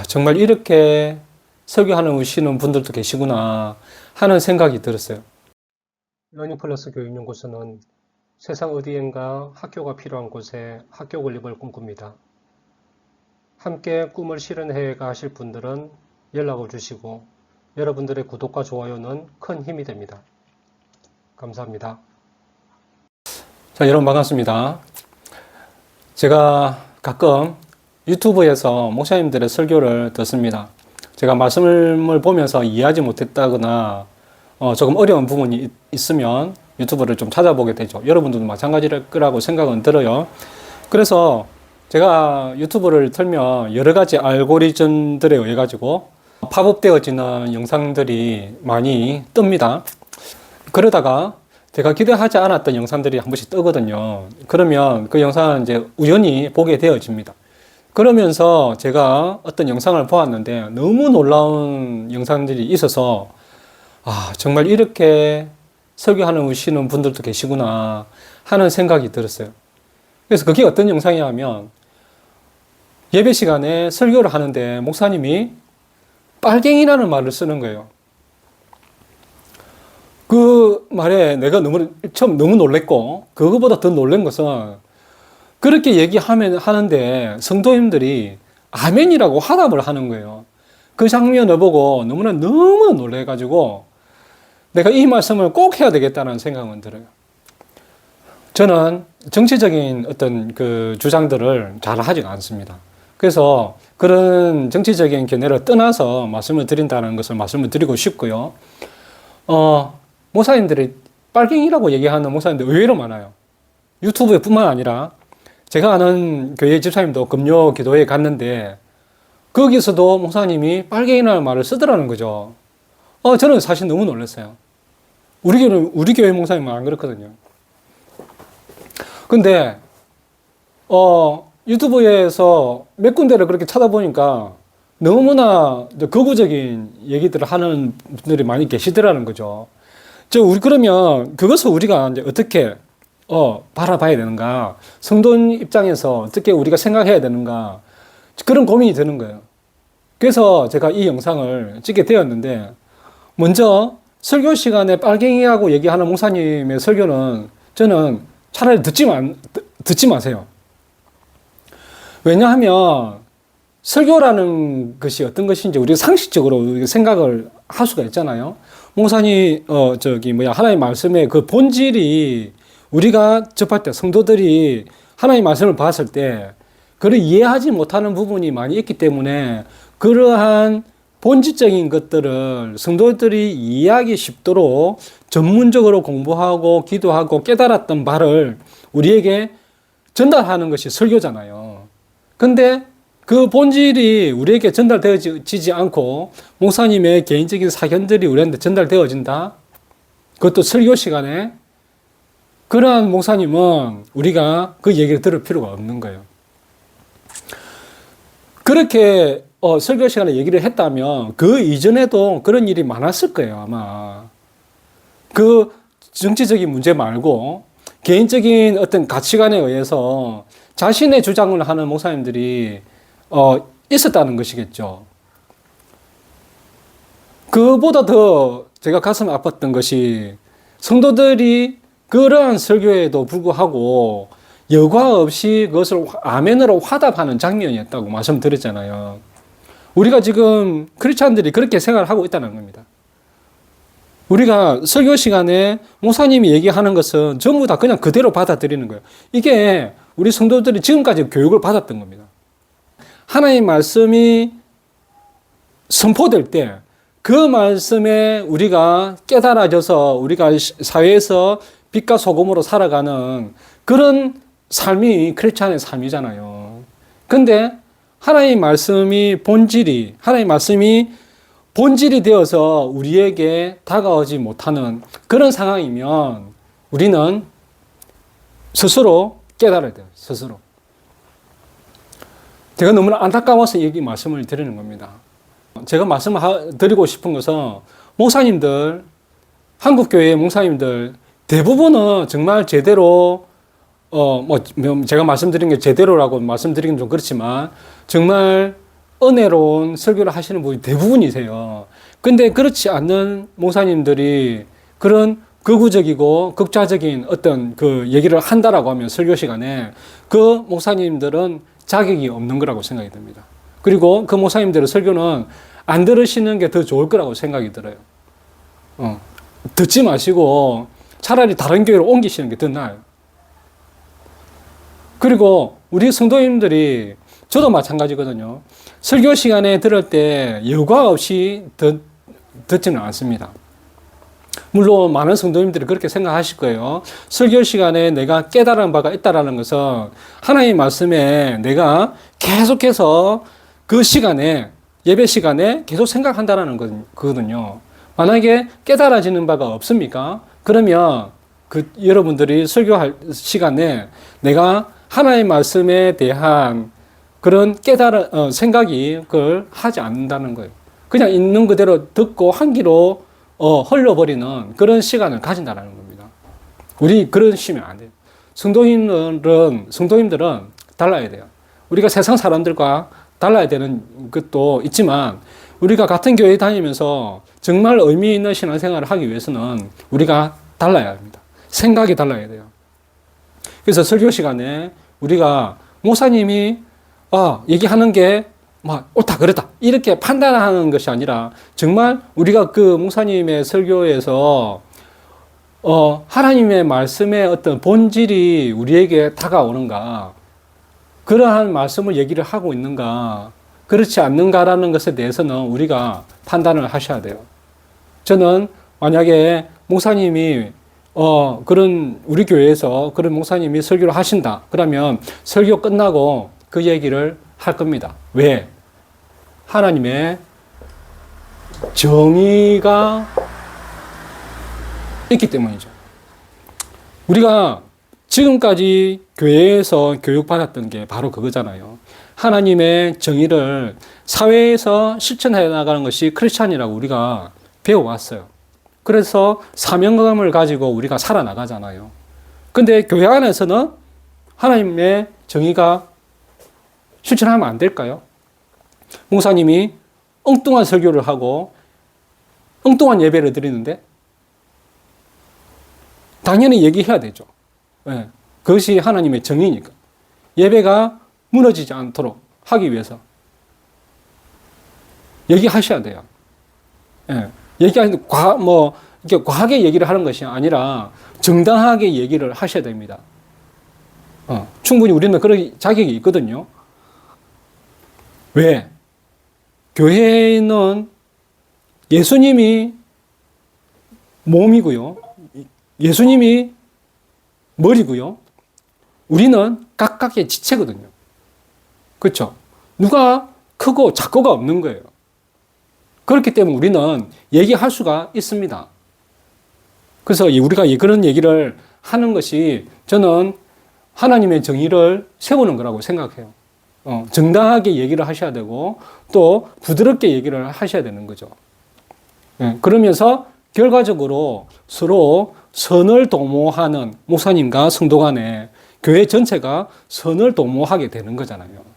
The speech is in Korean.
정말 이렇게 설교하시는 분들도 계시구나 하는 생각이 들었어요. 러닝플러스 교육연구소는 세상 어디엔가 학교가 필요한 곳에 학교 건립을 꿈꿉니다. 함께 꿈을 실현해 가실 분들은 연락을 주시고 여러분들의 구독과 좋아요는 큰 힘이 됩니다. 감사합니다. 자, 여러분 반갑습니다. 제가 가끔 유튜브에서 목사님들의 설교를 듣습니다. 제가 말씀을 보면서 이해하지 못했다거나 조금 어려운 부분이 있으면 유튜브를 좀 찾아보게 되죠. 여러분들도 마찬가지일 거라고 생각은 들어요. 그래서 제가 유튜브를 틀면 여러 가지 알고리즘들에 의해 가지고 팝업되어지는 영상들이 많이 뜹니다. 그러다가 제가 기대하지 않았던 영상들이 한 번씩 뜨거든요. 그러면 그 영상은 이제 우연히 보게 되어집니다. 그러면서 제가 어떤 영상을 보았는데 너무 놀라운 영상들이 있어서 정말 이렇게 설교하시는 분들도 계시구나 하는 생각이 들었어요. 그래서 그게 어떤 영상이냐면 예배 시간에 설교를 하는데 목사님이 빨갱이라는 말을 쓰는 거예요. 그 말에 내가 처음 너무 놀랬고, 그거보다 더 놀란 것은 그렇게 하는데 성도님들이 아멘이라고 화답을 하는 거예요. 그 장면을 보고 너무 놀래가지고 내가 이 말씀을 꼭 해야 되겠다는 생각은 들어요. 저는 정치적인 어떤 그 주장들을 잘 하지가 않습니다. 그래서 그런 정치적인 견해를 떠나서 말씀을 드린다는 것을 말씀을 드리고 싶고요. 목사님들이 빨갱이라고 얘기하는 목사님들 의외로 많아요. 유튜브에 뿐만 아니라 제가 아는 교회 집사님도 금요 기도회에 갔는데 거기서도 목사님이 빨갱이라는 말을 쓰더라는 거죠. 저는 사실 너무 놀랐어요. 우리 교회 목사님은 안 그렇거든요. 근데 유튜브에서 몇 군데를 그렇게 찾아보니까 너무나 거구적인 얘기들을 하는 분들이 많이 계시더라는 거죠. 그러면 그것을 우리가 이제 어떻게 바라봐야 되는가? 성도인 입장에서 어떻게 우리가 생각해야 되는가? 그런 고민이 드는 거예요. 그래서 제가 이 영상을 찍게 되었는데, 먼저 설교 시간에 빨갱이하고 얘기하는 목사님의 설교는 저는 차라리 듣지 마세요. 왜냐하면 설교라는 것이 어떤 것인지 우리가 상식적으로 생각을 할 수가 있잖아요. 목사님, 하나님의 말씀의 그 본질이 우리가 접할 때, 성도들이 하나님의 말씀을 봤을 때, 그걸 이해하지 못하는 부분이 많이 있기 때문에 그러한 본질적인 것들을 성도들이 이해하기 쉽도록 전문적으로 공부하고 기도하고 깨달았던 바를 우리에게 전달하는 것이 설교잖아요. 근데 그 본질이 우리에게 전달되어지지 않고 목사님의 개인적인 사견들이 우리한테 전달되어진다? 그것도 설교 시간에 그러한 목사님은 우리가 그 얘기를 들을 필요가 없는 거예요. 그렇게 설교 시간에 얘기를 했다면 그 이전에도 그런 일이 많았을 거예요, 아마. 그 정치적인 문제 말고 개인적인 어떤 가치관에 의해서 자신의 주장을 하는 목사님들이 있었다는 것이겠죠. 그보다 더 제가 가슴 아팠던 것이 성도들이 그러한 설교에도 불구하고 여과 없이 그것을 아멘으로 화답하는 장면이었다고 말씀드렸잖아요. 우리가 지금 크리스찬들이 그렇게 생각을 하고 있다는 겁니다. 우리가 설교 시간에 목사님이 얘기하는 것은 전부 다 그냥 그대로 받아들이는 거예요. 이게 우리 성도들이 지금까지 교육을 받았던 겁니다. 하나님의 말씀이 선포될 때 그 말씀에 우리가 깨달아져서 우리가 사회에서 빛과 소금으로 살아가는 그런 삶이 크리스찬의 삶이잖아요. 근데 하나님의 말씀이 본질이 되어서 우리에게 다가오지 못하는 그런 상황이면 우리는 스스로 깨달아야 돼요. 스스로. 제가 너무나 안타까워서 말씀을 드리는 겁니다. 제가 말씀드리고 싶은 것은 목사님들, 한국교회 목사님들 대부분은 정말 제대로 제가 말씀드린 게 제대로라고 말씀드리긴 좀 그렇지만 정말 은혜로운 설교를 하시는 분이 대부분이세요. 근데 그렇지 않는 목사님들이 그런 극우적이고 극좌적인 어떤 그 얘기를 한다라고 하면 설교 시간에 그 목사님들은 자격이 없는 거라고 생각이 듭니다. 그리고 그 목사님들의 설교는 안 들으시는 게 더 좋을 거라고 생각이 들어요. 듣지 마시고 차라리 다른 교회로 옮기시는 게 더 나아요. 그리고 우리 성도님들이 저도 마찬가지거든요. 설교 시간에 들을 때 여과 없이 듣지는 않습니다. 물론 많은 성도님들이 그렇게 생각하실 거예요. 설교 시간에 내가 깨달은 바가 있다라는 것은 하나님의 말씀에 내가 계속해서 그 시간에 예배 시간에 계속 생각한다라는 거거든요. 만약에 깨달아지는 바가 없습니까? 그러면 여러분들이 설교할 시간에 내가 하나님의 말씀에 대한 그런 생각이 그걸 하지 않는다는 거예요. 그냥 있는 그대로 듣고 한 귀로 흘려버리는 그런 시간을 가진다는 겁니다. 우리 그런 시면 안 돼요. 성도님들은 달라야 돼요. 우리가 세상 사람들과 달라야 되는 것도 있지만 우리가 같은 교회 다니면서 정말 의미 있는 신앙생활을 하기 위해서는 우리가 달라야 합니다. 생각이 달라야 돼요. 그래서 설교 시간에 우리가 목사님이 얘기하는 게 옳다 그렇다 이렇게 판단하는 것이 아니라 정말 우리가 그 목사님의 설교에서 하나님의 말씀의 어떤 본질이 우리에게 다가오는가, 그러한 말씀을 얘기를 하고 있는가 그렇지 않는가라는 것에 대해서는 우리가 판단을 하셔야 돼요. 저는 만약에 목사님이 그런 우리 교회에서 그런 목사님이 설교를 하신다 그러면 설교 끝나고 그 얘기를 할 겁니다. 왜? 하나님의 정의가 있기 때문이죠. 우리가 지금까지 교회에서 교육받았던 게 바로 그거잖아요. 하나님의 정의를 사회에서 실천해 나가는 것이 크리스찬이라고 우리가 배워왔어요. 그래서 사명감을 가지고 우리가 살아나가잖아요. 근데 교회 안에서는 하나님의 정의가 실천하면 안 될까요? 목사님이 엉뚱한 설교를 하고 엉뚱한 예배를 드리는데 당연히 얘기해야 되죠. 네. 그것이 하나님의 정의니까. 예배가 무너지지 않도록 하기 위해서 얘기하셔야 돼요. 네. 얘기하는데 이렇게 과하게 얘기를 하는 것이 아니라 정당하게 얘기를 하셔야 됩니다. 충분히 우리는 그런 자격이 있거든요. 왜? 교회는 예수님이 몸이고요. 예수님이 머리고요. 우리는 각각의 지체거든요. 그렇죠? 누가 크고 작고가 없는 거예요. 그렇기 때문에 우리는 얘기할 수가 있습니다. 그래서 우리가 그런 얘기를 하는 것이 저는 하나님의 정의를 세우는 거라고 생각해요. 정당하게 얘기를 하셔야 되고 또 부드럽게 얘기를 하셔야 되는 거죠. 그러면서 결과적으로 서로 선을 도모하는 목사님과 성도 간에 교회 전체가 선을 도모하게 되는 거잖아요.